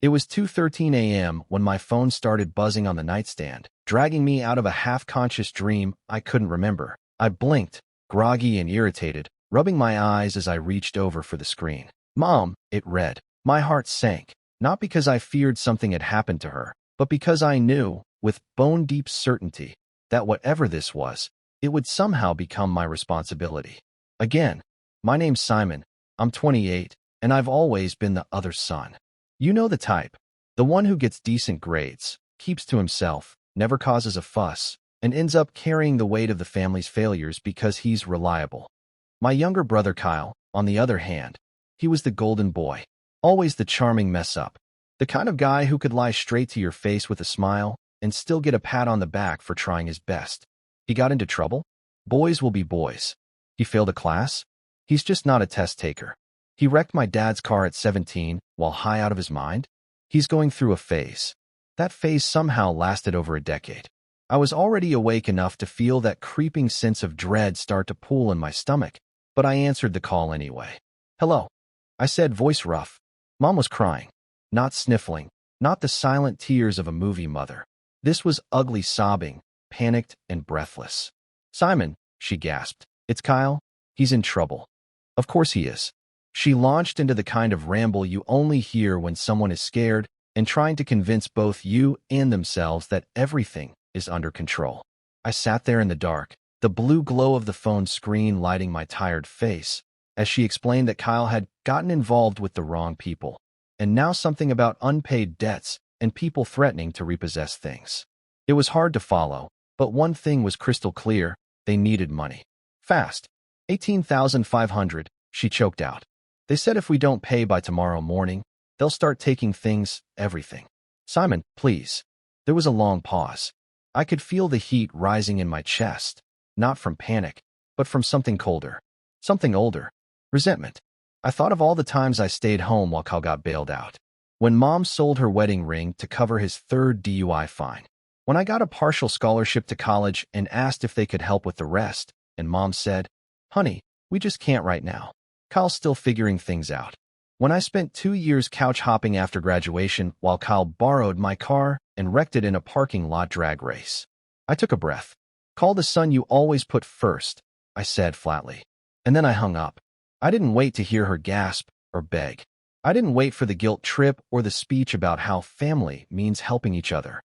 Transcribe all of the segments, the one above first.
It was 2:13 a.m. when my phone started buzzing on the nightstand, dragging me out of a half-conscious dream I couldn't remember. I blinked, groggy and irritated, rubbing my eyes as I reached over for the screen. "Mom," it read. My heart sank, not because I feared something had happened to her, but because I knew, with bone-deep certainty, that whatever this was, it would somehow become my responsibility. Again, my name's Simon, I'm 28, and I've always been the other son. You know the type. The one who gets decent grades, keeps to himself, never causes a fuss, and ends up carrying the weight of the family's failures because he's reliable. My younger brother Kyle, on the other hand, he was the golden boy, always the charming mess-up, the kind of guy who could lie straight to your face with a smile and still get a pat on the back for trying his best. He got into trouble? Boys will be boys. He failed a class? He's just not a test taker. He wrecked my dad's car at 17 while high out of his mind? He's going through a phase. That phase somehow lasted over a decade. I was already awake enough to feel that creeping sense of dread start to pool in my stomach, but I answered the call anyway. "Hello," I said, voice rough. Mom was crying. Not sniffling, not the silent tears of a movie mother. This was ugly sobbing, panicked and breathless. "Simon," she gasped. "It's Kyle. He's in trouble." "Of course he is." She launched into the kind of ramble you only hear when someone is scared and trying to convince both you and themselves that everything is under control. I sat there in the dark, the blue glow of the phone screen lighting my tired face, as she explained that Kyle had gotten involved with the wrong people, and now something about unpaid debts and people threatening to repossess things. It was hard to follow, but one thing was crystal clear: they needed money. Fast. 18,500, she choked out. "They said if we don't pay by tomorrow morning, they'll start taking things, everything." "Simon, please." There was a long pause. I could feel the heat rising in my chest, not from panic, but from something colder, something older. Resentment. I thought of all the times I stayed home while Kyle got bailed out. When Mom sold her wedding ring to cover his third DUI fine. When I got a partial scholarship to college and asked if they could help with the rest, and Mom said, "Honey, we just can't right now. Kyle's still figuring things out." When I spent 2 years couch hopping after graduation while Kyle borrowed my car and wrecked it in a parking lot drag race. I took a breath. "Call the son you always put first," I said flatly. And then I hung up. I didn't wait to hear her gasp or beg. I didn't wait for the guilt trip or the speech about how family means helping each other.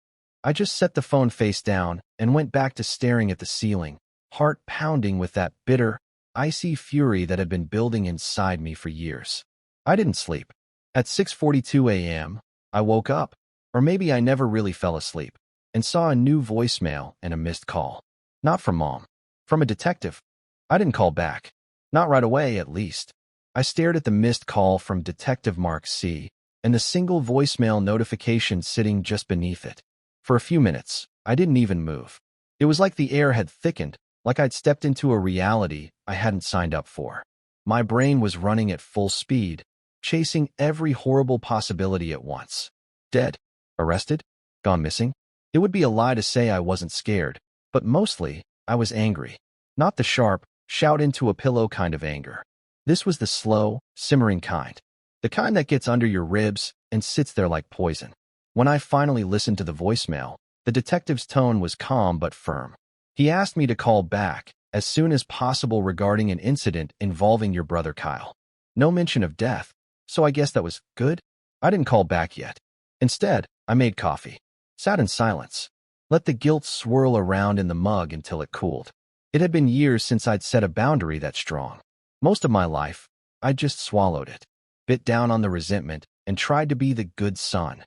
I just set the phone face down and went back to staring at the ceiling, heart pounding with that bitter, icy fury that had been building inside me for years. I didn't sleep. At 6:42 a.m., I woke up, or maybe I never really fell asleep, and saw a new voicemail and a missed call. Not from Mom. From a detective. I didn't call back. Not right away, at least. I stared at the missed call from Detective Mark C. and the single voicemail notification sitting just beneath it. For a few minutes, I didn't even move. It was like the air had thickened, like I'd stepped into a reality I hadn't signed up for. My brain was running at full speed, chasing every horrible possibility at once. Dead? Arrested? Gone missing? It would be a lie to say I wasn't scared, but mostly, I was angry. Not the sharp, shout into a pillow kind of anger. This was the slow, simmering kind. The kind that gets under your ribs and sits there like poison. When I finally listened to the voicemail, the detective's tone was calm but firm. He asked me to call back as soon as possible regarding an incident involving your brother Kyle. No mention of death, so I guess that was good? I didn't call back yet. Instead, I made coffee. Sat in silence. Let the guilt swirl around in the mug until it cooled. It had been years since I'd set a boundary that strong. Most of my life, I just swallowed it, bit down on the resentment, and tried to be the good son.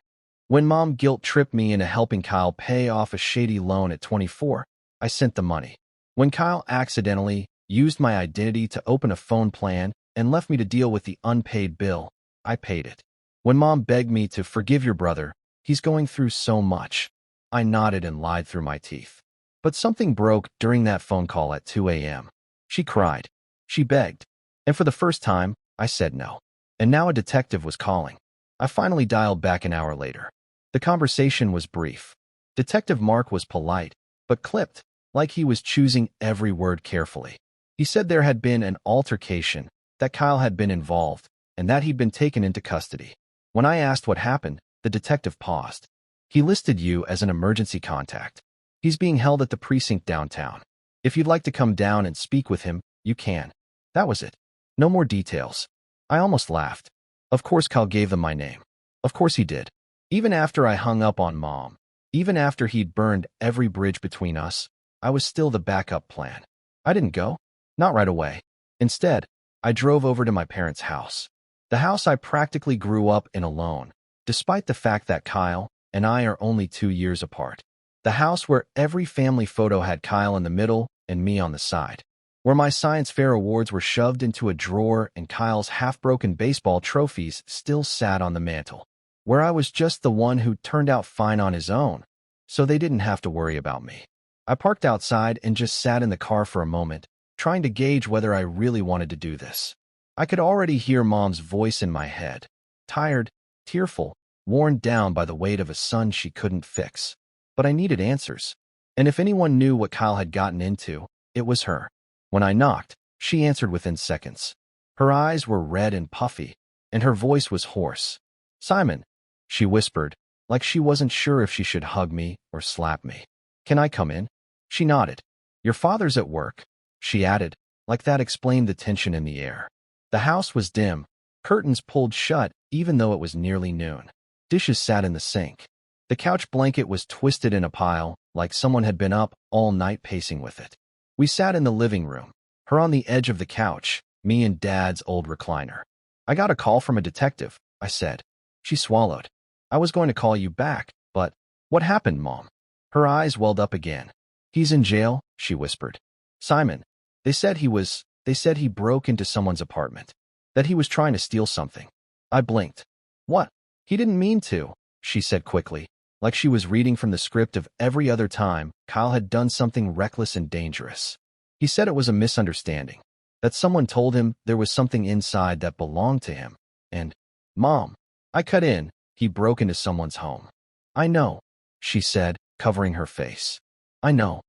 When Mom guilt-tripped me into helping Kyle pay off a shady loan at 24, I sent the money. When Kyle accidentally used my identity to open a phone plan and left me to deal with the unpaid bill, I paid it. When Mom begged me to forgive your brother, he's going through so much, I nodded and lied through my teeth. But something broke during that phone call at 2 a.m. She cried. She begged. And for the first time, I said no. And now a detective was calling. I finally dialed back an hour later. The conversation was brief. Detective Mark was polite, but clipped, like he was choosing every word carefully. He said there had been an altercation, that Kyle had been involved, and that he'd been taken into custody. When I asked what happened, The detective paused. He listed you as an emergency contact. He's being held at the precinct downtown. If you'd like to come down and speak with him, you can. That was it. No more details. I almost laughed. Of course Kyle gave them my name. Of course he did. Even after I hung up on Mom, even after he'd burned every bridge between us, I was still the backup plan. I didn't go. Not right away. Instead, I drove over to my parents' house. The house I practically grew up in alone, despite the fact that Kyle and I are only 2 years apart. The house where every family photo had Kyle in the middle and me on the side. Where my science fair awards were shoved into a drawer and Kyle's half-broken baseball trophies still sat on the mantel. Where I was just the one who turned out fine on his own, so they didn't have to worry about me. I parked outside and just sat in the car for a moment, trying to gauge whether I really wanted to do this. I could already hear Mom's voice in my head, tired, tearful, worn down by the weight of a son she couldn't fix. But I needed answers. And if anyone knew what Kyle had gotten into, it was her. When I knocked, she answered within seconds. Her eyes were red and puffy, and her voice was hoarse. "Simon," she whispered, like she wasn't sure if she should hug me or slap me. "Can I come in?" She nodded. "Your father's at work," she added, like that explained the tension in the air. The house was dim, curtains pulled shut even though it was nearly noon. Dishes sat in the sink. The couch blanket was twisted in a pile, like someone had been up all night pacing with it. We sat in the living room, her on the edge of the couch, me in Dad's old recliner. "I got a call from a detective," I said. She swallowed. "I was going to call you back, but what happened, Mom?" Her eyes welled up again. "He's in jail," she whispered. "Simon, they said he broke into someone's apartment, that he was trying to steal something." I blinked. "What? He didn't mean to," she said quickly, like she was reading from the script of every other time Kyle had done something reckless and dangerous. "He said it was a misunderstanding, that someone told him there was something inside that belonged to him, and, Mom," I cut in, "he broke into someone's home." "I know," she said, covering her face. "I know.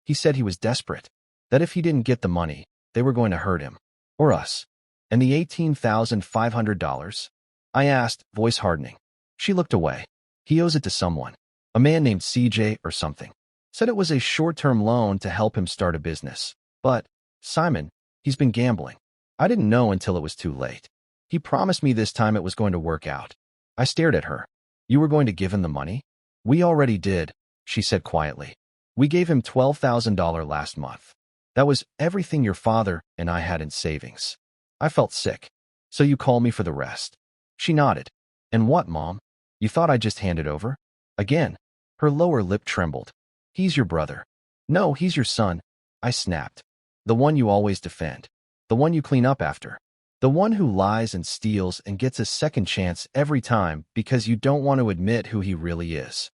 He said he was desperate, that if he didn't get the money, they were going to hurt him. Or us." "And the $18,500? I asked, voice hardening. She looked away. "He owes it to someone. A man named CJ or something. Said it was a short-term loan to help him start a business. But, Simon, he's been gambling. I didn't know until it was too late. He promised me this time it was going to work out." I stared at her. "You were going to give him the money?" "We already did," she said quietly. "We gave him $12,000 last month. That was everything your father and I had in savings." I felt sick. "So you call me for the rest?" She nodded. "And what, Mom? You thought I'd just hand it over?" Again, her lower lip trembled. "He's your brother." "No, he's your son," I snapped. "The one you always defend. The one you clean up after. The one who lies and steals and gets a second chance every time because you don't want to admit who he really is."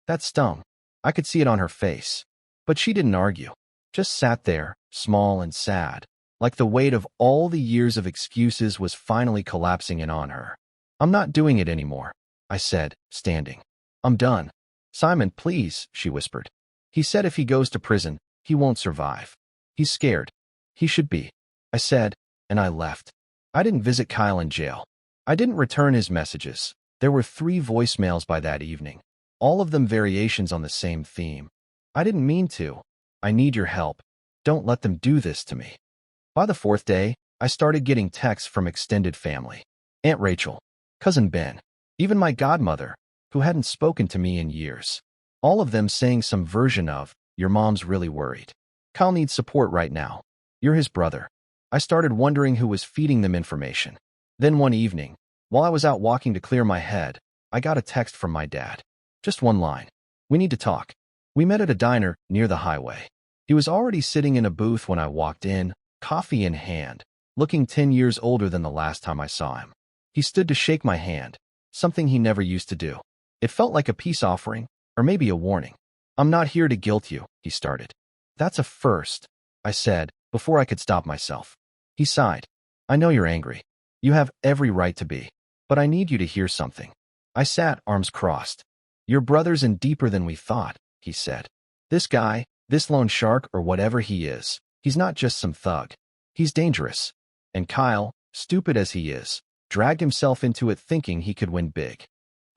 That stung. I could see it on her face. But she didn't argue. Just sat there, small and sad, like the weight of all the years of excuses was finally collapsing in on her. "I'm not doing it anymore," I said, standing. "I'm done." "Simon, please," she whispered. "He said if he goes to prison, he won't survive. He's scared." "He should be," I said, and I left. I didn't visit Kyle in jail. I didn't return his messages. There were 3 voicemails by that evening, all of them variations on the same theme. "I didn't mean to. I need your help. Don't let them do this to me." By the 4th day, I started getting texts from extended family. Aunt Rachel, Cousin Ben, even my godmother, who hadn't spoken to me in years. All of them saying some version of, "Your mom's really worried. Kyle needs support right now. You're his brother." I started wondering who was feeding them information. Then one evening, while I was out walking to clear my head, I got a text from my dad. Just one line. "We need to talk." We met at a diner near the highway. He was already sitting in a booth when I walked in, coffee in hand, looking 10 years older than the last time I saw him. He stood to shake my hand, something he never used to do. It felt like a peace offering, or maybe a warning. "I'm not here to guilt you," he started. "That's a first," I said, before I could stop myself. He sighed. "I know you're angry. You have every right to be. But I need you to hear something." I sat, arms crossed. "Your brother's in deeper than we thought," he said. "This guy, this loan shark or whatever he is, he's not just some thug. He's dangerous. And Kyle, stupid as he is, dragged himself into it thinking he could win big."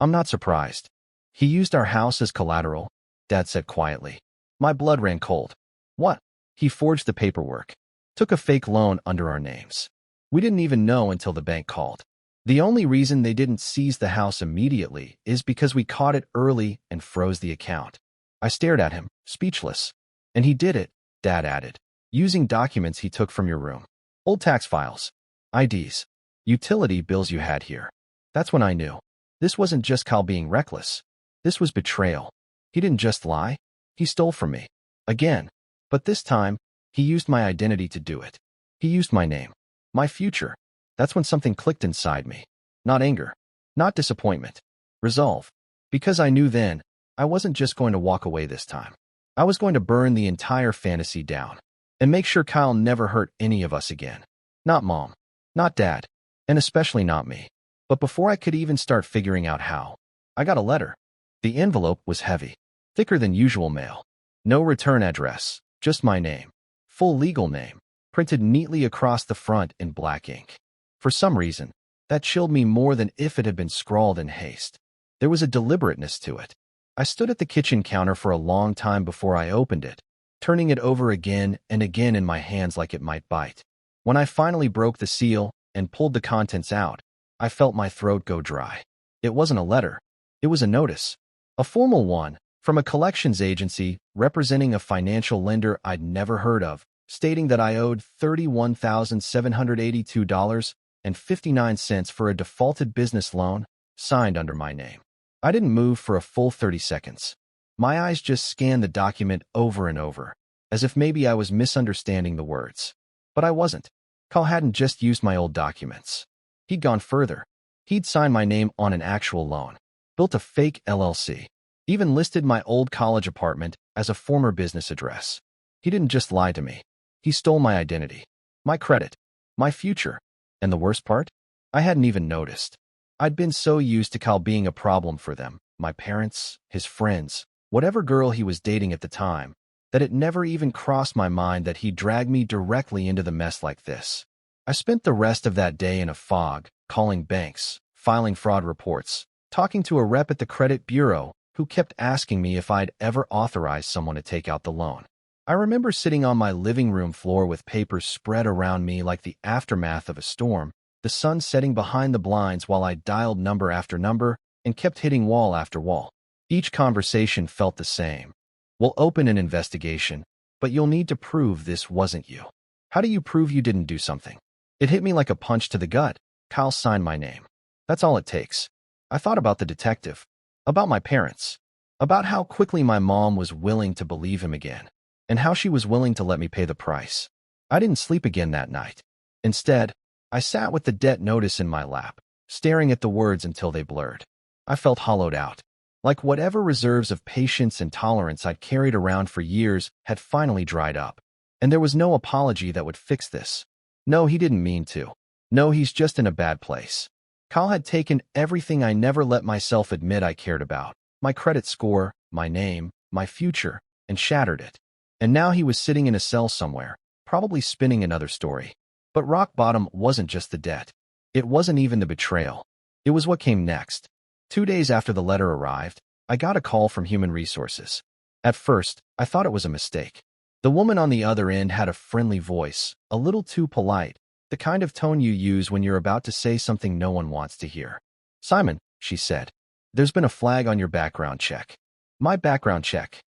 I'm not surprised. He used our house as collateral, Dad said quietly. My blood ran cold. What? He forged the paperwork. Took a fake loan under our names. We didn't even know until the bank called. The only reason they didn't seize the house immediately is because we caught it early and froze the account. I stared at him, speechless. And he did it, Dad added, using documents he took from your room. Old tax files, IDs, utility bills you had here. That's when I knew. This wasn't just Kyle being reckless. This was betrayal. He didn't just lie. He stole from me. Again. But this time, he used my identity to do it. He used my name. My future. That's when something clicked inside me. Not anger. Not disappointment. Resolve. Because I knew then, I wasn't just going to walk away this time. I was going to burn the entire fantasy down. And make sure Kyle never hurt any of us again. Not Mom. Not Dad. And especially not me. But before I could even start figuring out how, I got a letter. The envelope was heavy. Thicker than usual mail. No return address. Just my name. Full legal name. Printed neatly across the front in black ink. For some reason, that chilled me more than if it had been scrawled in haste. There was a deliberateness to it. I stood at the kitchen counter for a long time before I opened it, turning it over again and again in my hands like it might bite. When I finally broke the seal and pulled the contents out, I felt my throat go dry. It wasn't a letter. It was a notice. A formal one, from a collections agency representing a financial lender I'd never heard of, stating that I owed $31,782.59 for a defaulted business loan, signed under my name. I didn't move for a full 30 seconds. My eyes just scanned the document over and over, as if maybe I was misunderstanding the words. But I wasn't. Kyle hadn't just used my old documents. He'd gone further. He'd signed my name on an actual loan, built a fake LLC, even listed my old college apartment as a former business address. He didn't just lie to me. He stole my identity, my credit, my future. And the worst part? I hadn't even noticed. I'd been so used to Kyle being a problem for them, my parents, his friends, whatever girl he was dating at the time, that it never even crossed my mind that he'd drag me directly into the mess like this. I spent the rest of that day in a fog, calling banks, filing fraud reports, talking to a rep at the credit bureau who kept asking me if I'd ever authorized someone to take out the loan. I remember sitting on my living room floor with papers spread around me like the aftermath of a storm, the sun setting behind the blinds while I dialed number after number and kept hitting wall after wall. Each conversation felt the same. We'll open an investigation, but you'll need to prove this wasn't you. How do you prove you didn't do something? It hit me like a punch to the gut. Kyle signed my name. That's all it takes. I thought about the detective, about my parents, about how quickly my mom was willing to believe him again, and how she was willing to let me pay the price. I didn't sleep again that night. Instead, I sat with the debt notice in my lap, staring at the words until they blurred. I felt hollowed out, like whatever reserves of patience and tolerance I'd carried around for years had finally dried up. And there was no apology that would fix this. No, he didn't mean to. No, he's just in a bad place. Kyle had taken everything I never let myself admit I cared about, my credit score, my name, my future, and shattered it. And now he was sitting in a cell somewhere, probably spinning another story. But rock bottom wasn't just the debt. It wasn't even the betrayal. It was what came next. 2 days after the letter arrived, I got a call from Human Resources. At first, I thought it was a mistake. The woman on the other end had a friendly voice, a little too polite, the kind of tone you use when you're about to say something no one wants to hear. Simon, she said, there's been a flag on your background check. My background check?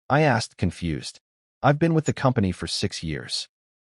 I asked, confused. I've been with the company for 6 years.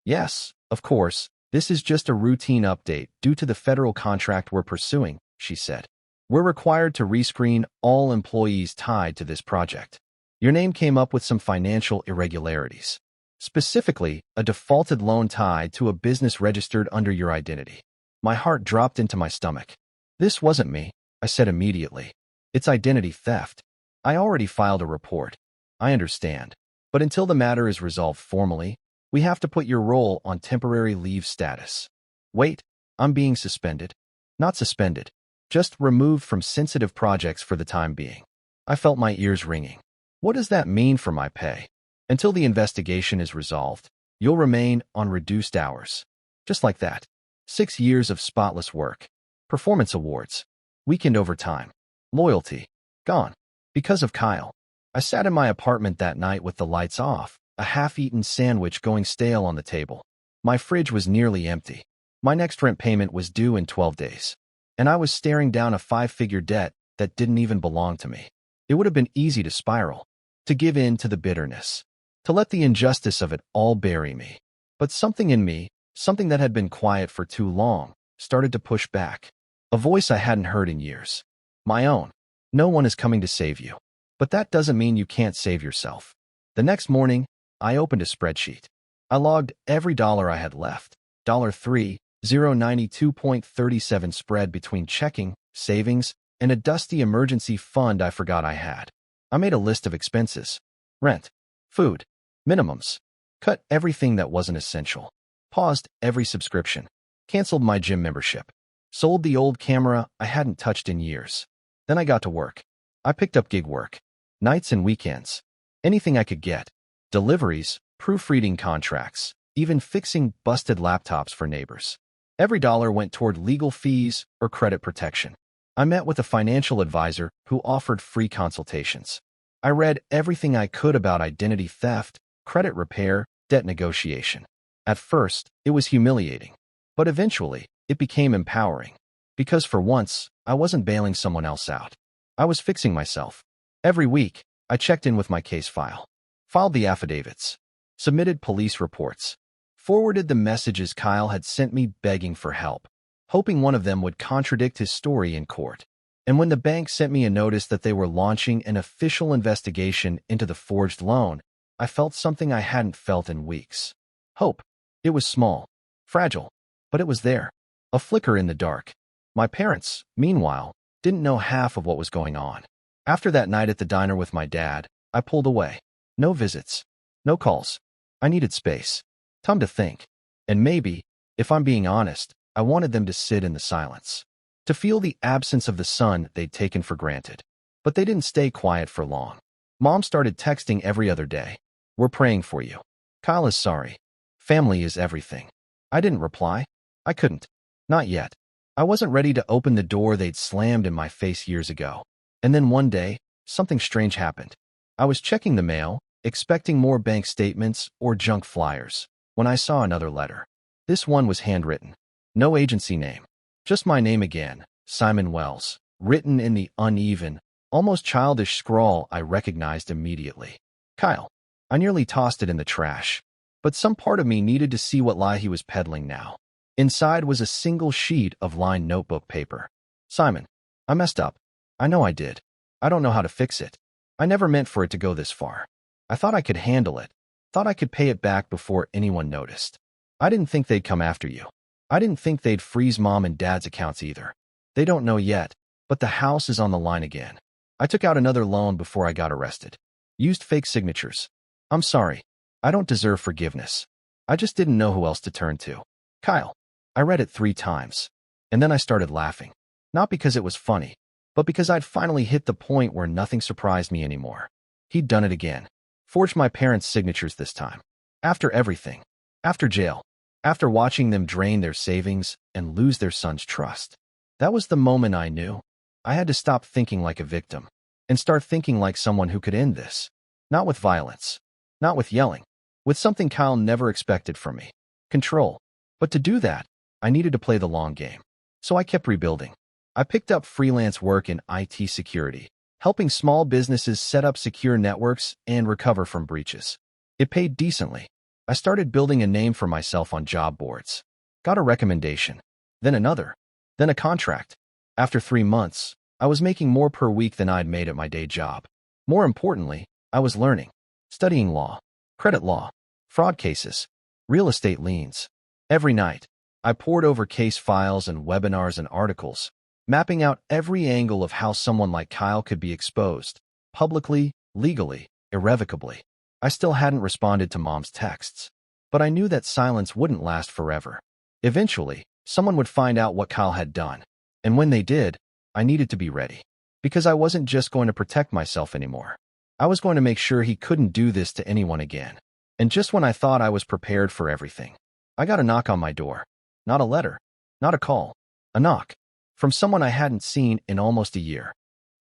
Yes, of course, this is just a routine update due to the federal contract we're pursuing, she said. We're required to rescreen all employees tied to this project. Your name came up with some financial irregularities. Specifically, a defaulted loan tied to a business registered under your identity. My heart dropped into my stomach. This wasn't me, I said immediately. It's identity theft. I already filed a report. I understand. But until the matter is resolved formally, we have to put your role on temporary leave status. Wait, I'm being suspended. Not suspended, just removed from sensitive projects for the time being. I felt my ears ringing. What does that mean for my pay? Until the investigation is resolved, you'll remain on reduced hours. Just like that. 6 years of spotless work. Performance awards. Weekend overtime. Loyalty. Gone. Because of Kyle. I sat in my apartment that night with the lights off, a half-eaten sandwich going stale on the table. My fridge was nearly empty. My next rent payment was due in 12 days. And I was staring down a 5-figure debt that didn't even belong to me. It would have been easy to spiral, to give in to the bitterness, to let the injustice of it all bury me. But something in me, something that had been quiet for too long, started to push back. A voice I hadn't heard in years. My own. No one is coming to save you. But that doesn't mean you can't save yourself. The next morning, I opened a spreadsheet. I logged every dollar I had left. $3,092.37 spread between checking, savings, and a dusty emergency fund I forgot I had. I made a list of expenses. Rent. Food. Minimums. Cut everything that wasn't essential. Paused every subscription. Canceled my gym membership. Sold the old camera I hadn't touched in years. Then I got to work. I picked up gig work. Nights and weekends. Anything I could get. Deliveries, proofreading contracts, even fixing busted laptops for neighbors. Every dollar went toward legal fees or credit protection. I met with a financial advisor who offered free consultations. I read everything I could about identity theft, credit repair, debt negotiation. At first, it was humiliating. But eventually, it became empowering. Because for once, I wasn't bailing someone else out. I was fixing myself. Every week, I checked in with my case file. Filed the affidavits. Submitted police reports. Forwarded the messages Kyle had sent me begging for help, hoping one of them would contradict his story in court. And when the bank sent me a notice that they were launching an official investigation into the forged loan, I felt something I hadn't felt in weeks. Hope. It was small, fragile, but it was there. A flicker in the dark. My parents, meanwhile, didn't know half of what was going on. After that night at the diner with my dad, I pulled away. No visits. No calls. I needed space. Time to think. And maybe, if I'm being honest, I wanted them to sit in the silence. To feel the absence of the sun they'd taken for granted. But they didn't stay quiet for long. Mom started texting every other day. We're praying for you. Kyle is sorry. Family is everything. I didn't reply. I couldn't. Not yet. I wasn't ready to open the door they'd slammed in my face years ago. And then one day, something strange happened. I was checking the mail, expecting more bank statements or junk flyers, when I saw another letter. This one was handwritten. No agency name. Just my name again, Simon Wells, written in the uneven, almost childish scrawl I recognized immediately. Kyle. I nearly tossed it in the trash. But some part of me needed to see what lie he was peddling now. Inside was a single sheet of lined notebook paper. Simon. I messed up. I know I did. I don't know how to fix it. I never meant for it to go this far. I thought I could handle it. Thought I could pay it back before anyone noticed. I didn't think they'd come after you. I didn't think they'd freeze Mom and Dad's accounts either. They don't know yet, but the house is on the line again. I took out another loan before I got arrested. Used fake signatures. I'm sorry. I don't deserve forgiveness. I just didn't know who else to turn to. Kyle. I read it 3 times. And then I started laughing. Not because it was funny, but because I'd finally hit the point where nothing surprised me anymore. He'd done it again. Forged my parents' signatures this time. After everything. After jail. After watching them drain their savings and lose their son's trust. That was the moment I knew. I had to stop thinking like a victim and start thinking like someone who could end this. Not with violence. Not with yelling. With something Kyle never expected from me. Control. But to do that, I needed to play the long game. So I kept rebuilding. I picked up freelance work in IT security, helping small businesses set up secure networks and recover from breaches. It paid decently. I started building a name for myself on job boards. Got a recommendation. Then another. Then a contract. After 3 months, I was making more per week than I'd made at my day job. More importantly, I was learning. Studying law. Credit law. Fraud cases. Real estate liens. Every night, I pored over case files and webinars and articles, mapping out every angle of how someone like Kyle could be exposed, publicly, legally, irrevocably. I still hadn't responded to Mom's texts, but I knew that silence wouldn't last forever. Eventually, someone would find out what Kyle had done, and when they did, I needed to be ready. Because I wasn't just going to protect myself anymore. I was going to make sure he couldn't do this to anyone again. And just when I thought I was prepared for everything, I got a knock on my door. Not a letter. Not a call. A knock. From someone I hadn't seen in almost a year.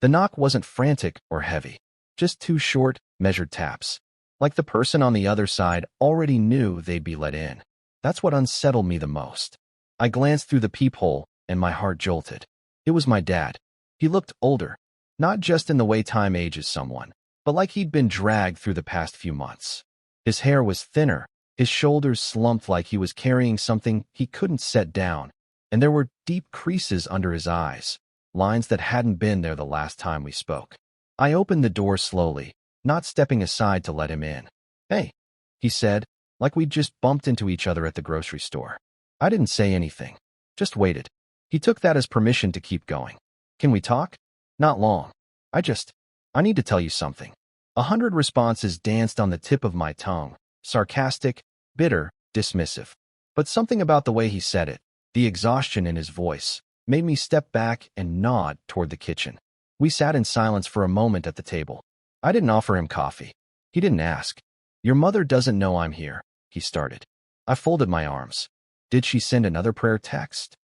The knock wasn't frantic or heavy, just two short, measured taps. Like the person on the other side already knew they'd be let in. That's what unsettled me the most. I glanced through the peephole, and my heart jolted. It was my dad. He looked older, not just in the way time ages someone, but like he'd been dragged through the past few months. His hair was thinner, his shoulders slumped like he was carrying something he couldn't set down, and there were deep creases under his eyes, lines that hadn't been there the last time we spoke. I opened the door slowly, not stepping aside to let him in. "Hey," he said, like we'd just bumped into each other at the grocery store. I didn't say anything, just waited. He took that as permission to keep going. "Can we talk?" "Not long. I need to tell you something." 100 responses danced on the tip of my tongue, sarcastic, bitter, dismissive. But something about the way he said it, the exhaustion in his voice, made me step back and nod toward the kitchen. We sat in silence for a moment at the table. I didn't offer him coffee. He didn't ask. "Your mother doesn't know I'm here," he started. I folded my arms. "Did she send another prayer text?"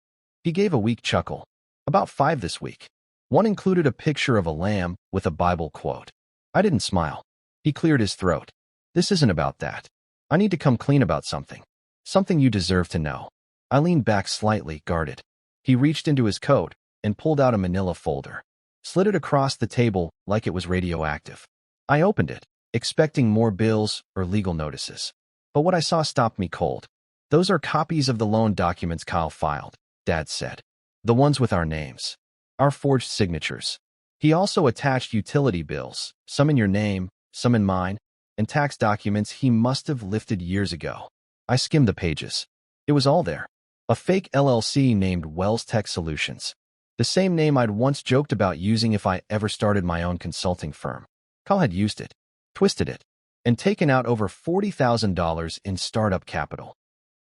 He gave a weak chuckle. "About 5 this week. One included a picture of a lamb with a Bible quote." I didn't smile. He cleared his throat. "This isn't about that. I need to come clean about something. Something you deserve to know." I leaned back slightly, guarded. He reached into his coat and pulled out a manila folder, slid it across the table like it was radioactive. I opened it, expecting more bills or legal notices. But what I saw stopped me cold. "Those are copies of the loan documents Kyle filed," Dad said. "The ones with our names. Our forged signatures. He also attached utility bills, some in your name, some in mine, and tax documents he must have lifted years ago." I skimmed the pages. It was all there. A fake LLC named Wells Tech Solutions. The same name I'd once joked about using if I ever started my own consulting firm. Kyle had used it, twisted it, and taken out over $40,000 in startup capital.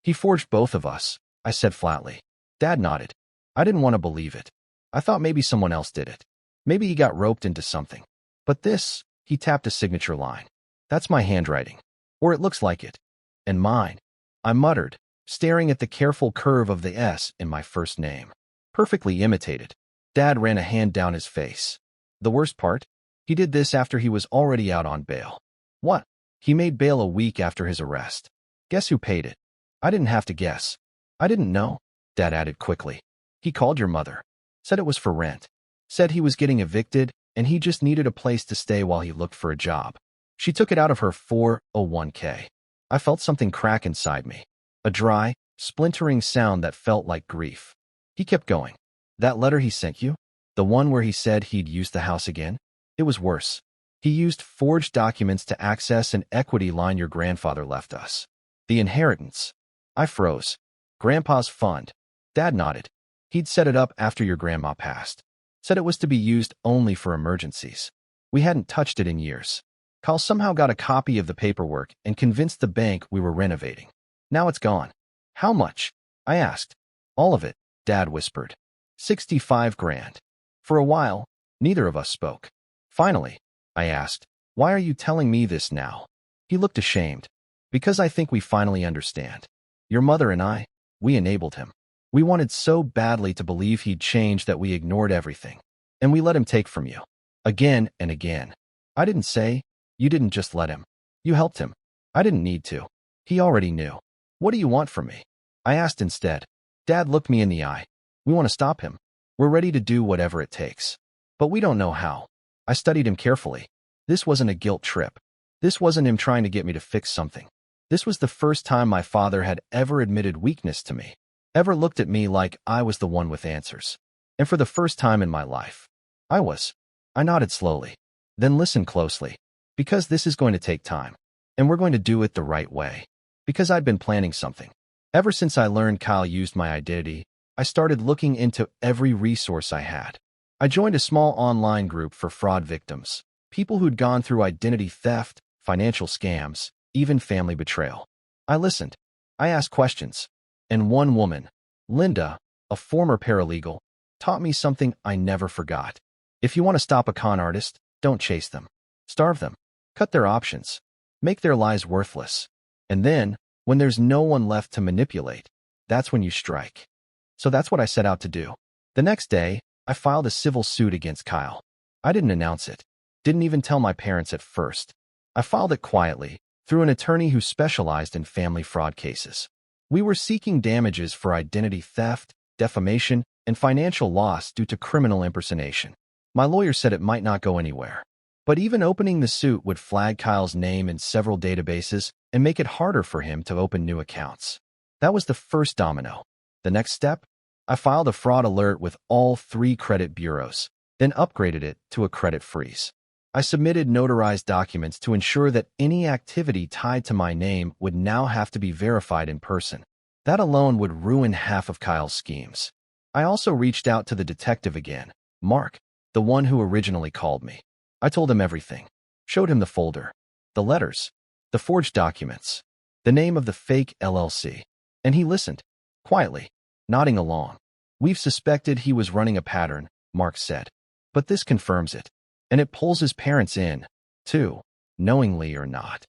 "He forged both of us," I said flatly. Dad nodded. I didn't want to believe it. I thought maybe someone else did it. Maybe he got roped into something. But this, he tapped a signature line. "That's my handwriting. Or it looks like it. And mine," I muttered, staring at the careful curve of the S in my first name. "Perfectly imitated." Dad ran a hand down his face. "The worst part? He did this after he was already out on bail." "What?" "He made bail a week after his arrest. Guess who paid it?" I didn't have to guess. "I didn't know," Dad added quickly. "He called your mother. Said it was for rent. Said he was getting evicted, and he just needed a place to stay while he looked for a job. She took it out of her 401k. I felt something crack inside me. A dry, splintering sound that felt like grief. He kept going. "That letter he sent you? The one where he said he'd use the house again? It was worse. He used forged documents to access an equity line your grandfather left us. The inheritance." I froze. "Grandpa's fund." Dad nodded. "He'd set it up after your grandma passed. Said it was to be used only for emergencies. We hadn't touched it in years. Kyle somehow got a copy of the paperwork and convinced the bank we were renovating. Now it's gone." "How much?" I asked. "All of it," Dad whispered. 65 grand. For a while, neither of us spoke. Finally, I asked, "Why are you telling me this now?" He looked ashamed. "Because I think we finally understand. Your mother and I, we enabled him. We wanted so badly to believe he'd changed that we ignored everything. And we let him take from you. Again and again. I didn't say, you didn't just let him. You helped him. I didn't need to. He already knew. What do you want from me?" I asked instead. Dad looked me in the eye. "We want to stop him. We're ready to do whatever it takes. But we don't know how." I studied him carefully. This wasn't a guilt trip. This wasn't him trying to get me to fix something. This was the first time my father had ever admitted weakness to me. Ever looked at me like I was the one with answers. And for the first time in my life, I was. I nodded slowly. "Then listen closely. Because this is going to take time. And we're going to do it the right way. Because I'd been planning something. Ever since I learned Kyle used my identity, I started looking into every resource I had. I joined a small online group for fraud victims. People who'd gone through identity theft, financial scams, even family betrayal. I listened. I asked questions. And one woman, Linda, a former paralegal, taught me something I never forgot. If you want to stop a con artist, don't chase them. Starve them. Cut their options. Make their lives worthless. And then, when there's no one left to manipulate, that's when you strike. So that's what I set out to do. The next day, I filed a civil suit against Kyle. I didn't announce it. Didn't even tell my parents at first. I filed it quietly, through an attorney who specialized in family fraud cases. We were seeking damages for identity theft, defamation, and financial loss due to criminal impersonation. My lawyer said it might not go anywhere. But even opening the suit would flag Kyle's name in several databases and make it harder for him to open new accounts. That was the first domino. The next step? I filed a fraud alert with all 3 credit bureaus, then upgraded it to a credit freeze. I submitted notarized documents to ensure that any activity tied to my name would now have to be verified in person. That alone would ruin half of Kyle's schemes. I also reached out to the detective again, Mark, the one who originally called me. I told him everything, showed him the folder, the letters, the forged documents, the name of the fake LLC, and he listened, quietly, nodding along. We've suspected he was running a pattern, Mark said, but this confirms it, and it pulls his parents in, too, knowingly or not.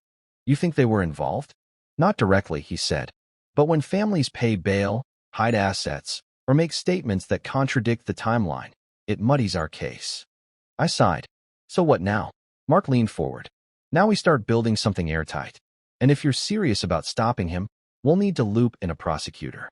You think they were involved? Not directly, he said, but when families pay bail, hide assets, or make statements that contradict the timeline, it muddies our case. I sighed. So what now? Mark leaned forward. Now we start building something airtight. And if you're serious about stopping him, we'll need to loop in a prosecutor.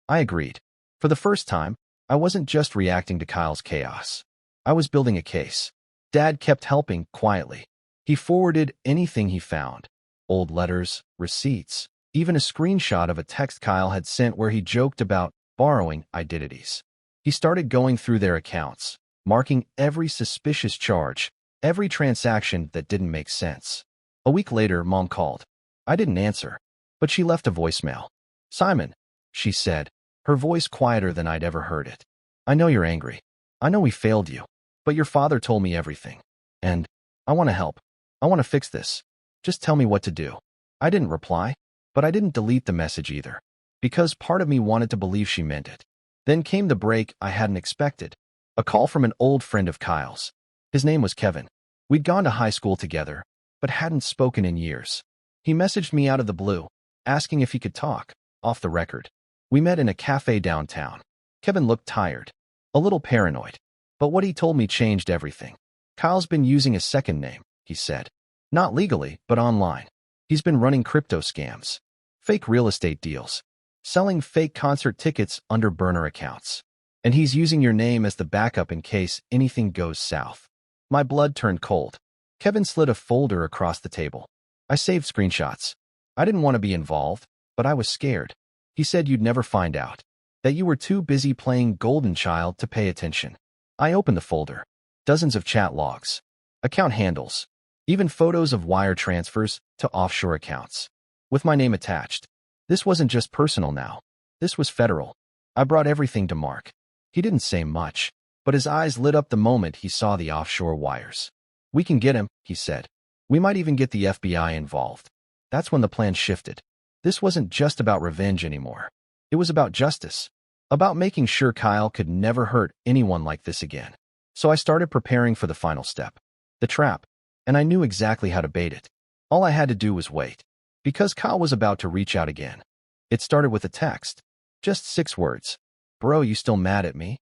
I agreed. For the first time, I wasn't just reacting to Kyle's chaos. I was building a case. Dad kept helping quietly. He forwarded anything he found. Old letters, receipts, even a screenshot of a text Kyle had sent where he joked about borrowing identities. He started going through their accounts, marking every suspicious charge, every transaction that didn't make sense. A week later, Mom called. I didn't answer, but she left a voicemail. Simon, she said, her voice quieter than I'd ever heard it. I know you're angry. I know we failed you, but your father told me everything. And I want to help. I want to fix this. Just tell me what to do. I didn't reply, but I didn't delete the message either, because part of me wanted to believe she meant it. Then came the break I hadn't expected. A call from an old friend of Kyle's. His name was Kevin. We'd gone to high school together, but hadn't spoken in years. He messaged me out of the blue, asking if he could talk, off the record. We met in a cafe downtown. Kevin looked tired, a little paranoid, but what he told me changed everything. Kyle's been using a second name, he said. Not legally, but online. He's been running crypto scams, fake real estate deals, selling fake concert tickets under burner accounts. And he's using your name as the backup in case anything goes south. My blood turned cold. Kevin slid a folder across the table. I saved screenshots. I didn't want to be involved, but I was scared. He said you'd never find out, that you were too busy playing Golden Child to pay attention. I opened the folder. Dozens of chat logs, account handles, even photos of wire transfers to offshore accounts, with my name attached. This wasn't just personal now. This was federal. I brought everything to Mark. He didn't say much, but his eyes lit up the moment he saw the offshore wires. We can get him, he said. We might even get the FBI involved. That's when the plan shifted. This wasn't just about revenge anymore. It was about justice, about making sure Kyle could never hurt anyone like this again. So I started preparing for the final step, the trap, and I knew exactly how to bait it. All I had to do was wait, because Kyle was about to reach out again. It started with a text, just 6 words. Bro, you still mad at me?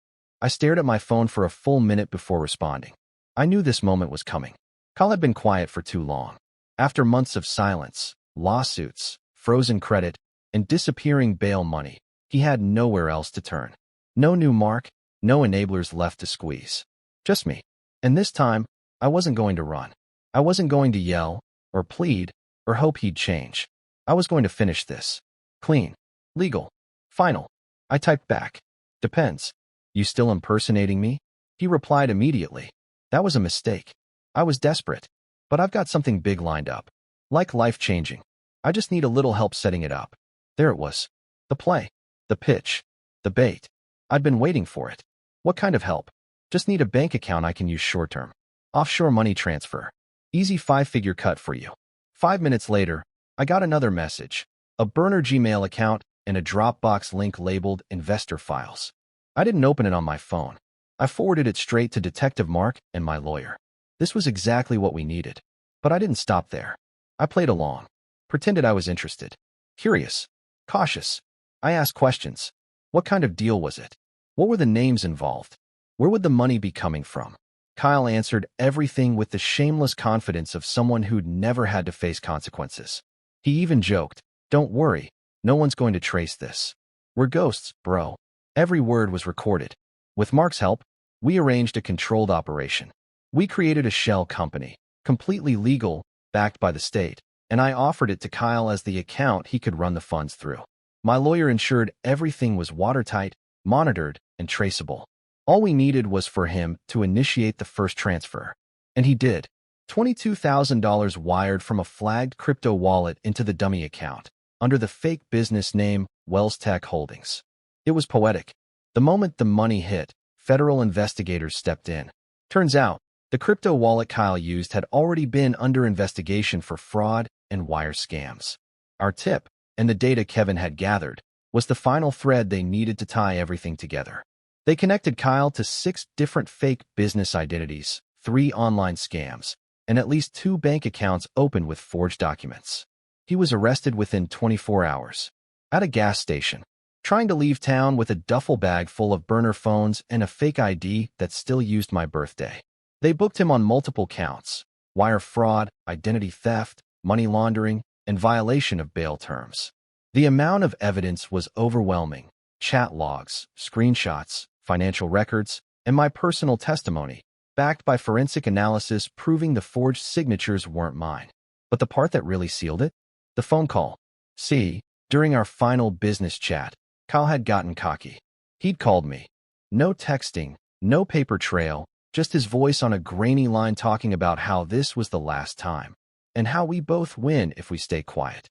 I stared at my phone for a full minute before responding. I knew this moment was coming. Kyle had been quiet for too long. After months of silence, lawsuits, frozen credit, and disappearing bail money, he had nowhere else to turn. No new Mark, no enablers left to squeeze. Just me. And this time, I wasn't going to run. I wasn't going to yell, or plead, or hope he'd change. I was going to finish this. Clean. Legal. Final. I typed back. Depends. You still impersonating me? He replied immediately. That was a mistake. I was desperate. But I've got something big lined up. Like life-changing. I just need a little help setting it up. There it was. The play. The pitch. The bait. I'd been waiting for it. What kind of help? Just need a bank account I can use short-term. Offshore money transfer. Easy 5-figure cut for you. 5 minutes later, I got another message. A burner Gmail account and a Dropbox link labeled Investor Files. I didn't open it on my phone. I forwarded it straight to Detective Mark and my lawyer. This was exactly what we needed. But I didn't stop there. I played along. Pretended I was interested. Curious. Cautious. I asked questions. What kind of deal was it? What were the names involved? Where would the money be coming from? Kyle answered everything with the shameless confidence of someone who'd never had to face consequences. He even joked, "Don't worry, no one's going to trace this. We're ghosts, bro." Every word was recorded. With Mark's help, we arranged a controlled operation. We created a shell company, completely legal, backed by the state, and I offered it to Kyle as the account he could run the funds through. My lawyer ensured everything was watertight, monitored, and traceable. All we needed was for him to initiate the first transfer. And he did. $22,000 wired from a flagged crypto wallet into the dummy account, under the fake business name Wells Tech Holdings. It was poetic. The moment the money hit, federal investigators stepped in. Turns out, the crypto wallet Kyle used had already been under investigation for fraud and wire scams. Our tip, and the data Kevin had gathered, was the final thread they needed to tie everything together. They connected Kyle to 6 different fake business identities, 3 online scams, and at least 2 bank accounts opened with forged documents. He was arrested within 24 hours. At a gas station, trying to leave town with a duffel bag full of burner phones and a fake ID that still used my birthday. They booked him on multiple counts: wire fraud, identity theft, money laundering, and violation of bail terms. The amount of evidence was overwhelming: chat logs, screenshots, financial records, and my personal testimony, backed by forensic analysis proving the forged signatures weren't mine. But the part that really sealed it? The phone call. See, during our final business chat, Kyle had gotten cocky. He'd called me. No texting, no paper trail, just his voice on a grainy line talking about how this was the last time, and how we both win if we stay quiet.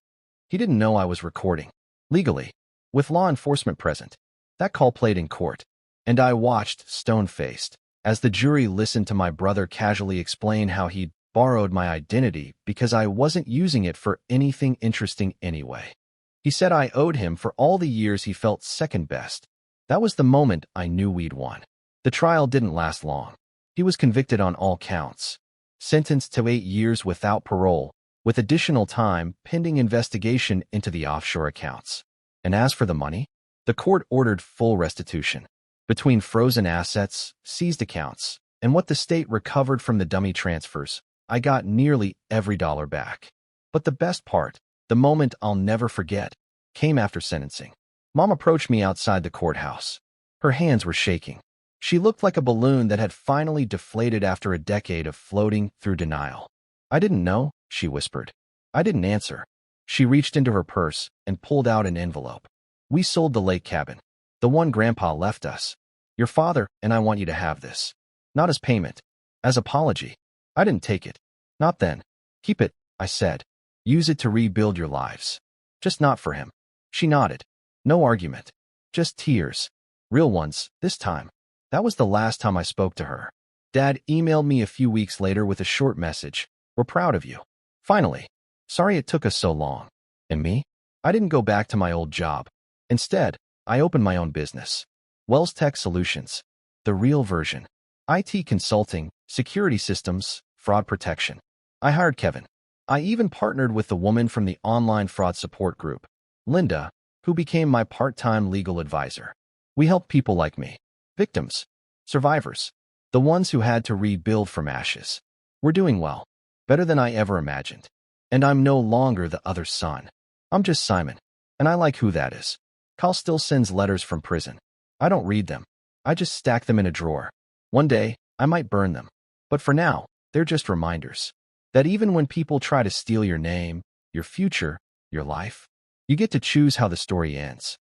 He didn't know I was recording. Legally, with law enforcement present. That call played in court, and I watched, stone-faced, as the jury listened to my brother casually explain how he'd borrowed my identity because I wasn't using it for anything interesting anyway. He said I owed him for all the years he felt second best. That was the moment I knew we'd won. The trial didn't last long. He was convicted on all counts, sentenced to 8 years without parole, with additional time pending investigation into the offshore accounts. And as for the money, the court ordered full restitution. Between frozen assets, seized accounts, and what the state recovered from the dummy transfers, I got nearly every dollar back. But the best part, the moment I'll never forget, came after sentencing. Mom approached me outside the courthouse. Her hands were shaking. She looked like a balloon that had finally deflated after a decade of floating through denial. "I didn't know," she whispered. I didn't answer. She reached into her purse and pulled out an envelope. "We sold the lake cabin, the one Grandpa left us. Your father and I want you to have this. Not as payment, as apology." I didn't take it. "Not then. Keep it," I said. "Use it to rebuild your lives. Just not for him." She nodded. No argument. Just tears. Real ones, this time. That was the last time I spoke to her. Dad emailed me a few weeks later with a short message. "We're proud of you. Finally. Sorry it took us so long." And me? I didn't go back to my old job. Instead, I opened my own business. Wells Tech Solutions. The real version. IT consulting, security systems, fraud protection. I hired Kevin. I even partnered with the woman from the online fraud support group, Linda, who became my part-time legal advisor. We helped people like me. Victims. Survivors. The ones who had to rebuild from ashes. We're doing well. Better than I ever imagined. And I'm no longer the other son. I'm just Simon. And I like who that is. Kyle still sends letters from prison. I don't read them. I just stack them in a drawer. One day, I might burn them. But for now, they're just reminders. That even when people try to steal your name, your future, your life, you get to choose how the story ends.